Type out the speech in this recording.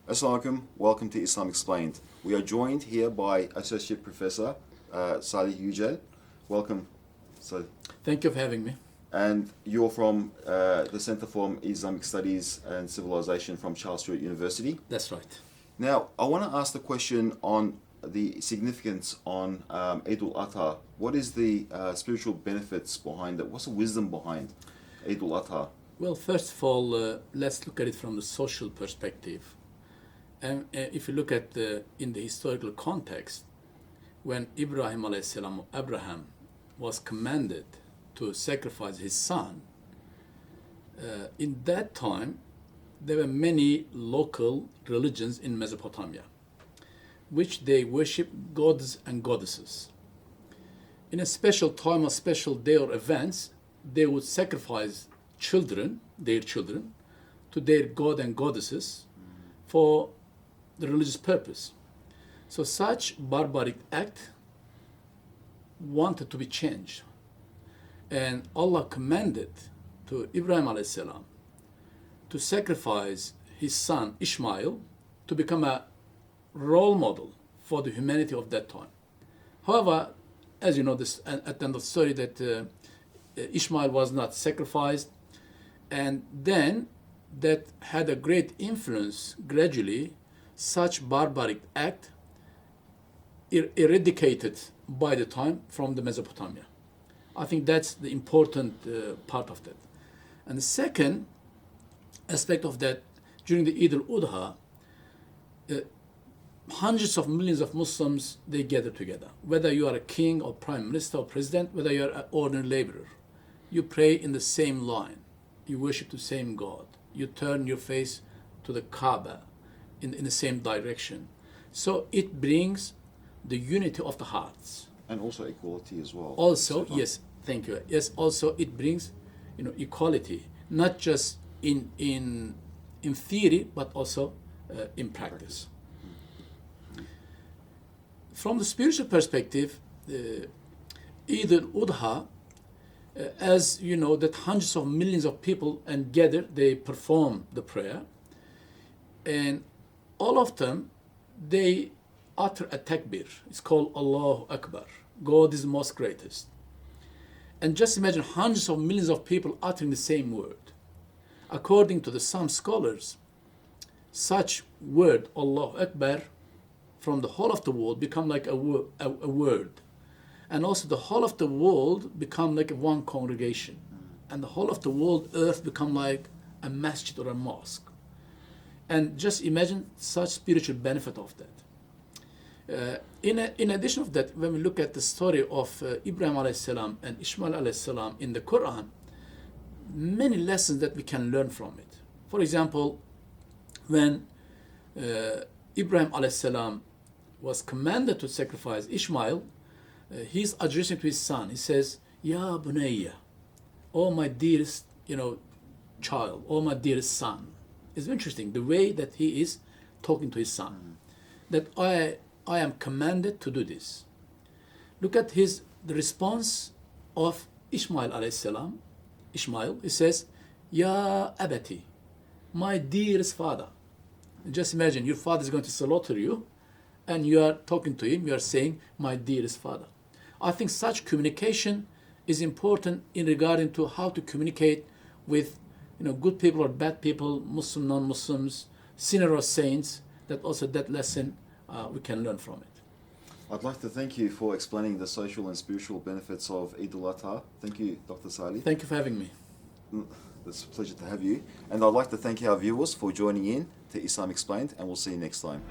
Assalamu alaikum, welcome to Islam Explained. We are joined here by Associate Professor Salih Yucel. Welcome, Salih. Thank you for having me. And you're from the Center for Islamic Studies and Civilization from Charles Sturt University. That's right. Now, I want to ask the question on the significance on Eid al Adha. What is the spiritual benefits behind it? What's the wisdom behind Eid al Adha? Well, first of all, let's look at it from the social perspective. And if you look at in the historical context, when Abraham was commanded to sacrifice his son, in that time, there were many local religions in Mesopotamia, which they worship gods and goddesses. In a special time or special day or events, they would sacrifice their children, to their god and goddesses for the religious purpose. So such barbaric act wanted to be changed. And Allah commanded to Ibrahim alayhi salam to sacrifice his son Ishmael to become a role model for the humanity of that time. However, as you know, this at the end of the story that Ishmael was not sacrificed, and then that had a great influence gradually. Such barbaric act eradicated by the time from the Mesopotamia. I think that's the important part of that. And the second aspect of that, during the Eid al Adha, hundreds of millions of Muslims, they gather together. Whether you are a king or prime minister or president, whether you are an ordinary laborer, you pray in the same line. You worship the same God. You turn your face to the Kaaba in the same direction. So it brings the unity of the hearts. And also equality as well. Also, yes, thank you. Yes, also it brings, equality, not just in theory, but also in practice. From the spiritual perspective, Eid al Adha, as you know, that hundreds of millions of people and gather, they perform the prayer, and all of them, they utter a takbir. It's called Allahu Akbar. God is the most greatest. And just imagine hundreds of millions of people uttering the same word. According to some scholars, such word, Allahu Akbar, from the whole of the world become like a word. And also the whole of the world become like one congregation. And the whole of the world, earth, become like a masjid or a mosque. And just imagine such spiritual benefit of that. In addition of that, when we look at the story of Ibrahim alayhi salam and Ishmael alayhi salam in the Quran, many lessons that we can learn from it. For example, when Ibrahim alayhi salam was commanded to sacrifice Ishmael, he's addressing to his son. He says, Ya bunayya, oh my dearest, child, oh my dearest son. It's interesting the way that he is talking to his son, that I am commanded to do this. Look at the response of Ishmael alayhi salam. Ishmael, he says, Ya abati, my dearest father. Just imagine your father is going to slaughter you, and you are talking to him, you are saying, my dearest father. I think such communication is important in regarding to how to communicate with good people or bad people, Muslim, non-Muslims, sinner or saints, that also that lesson we can learn from it. I'd like to thank you for explaining the social and spiritual benefits of Eid al Adha. Thank you, Dr. Salih. Thank you for having me. It's a pleasure to have you. And I'd like to thank our viewers for joining in to Islam Explained, and we'll see you next time.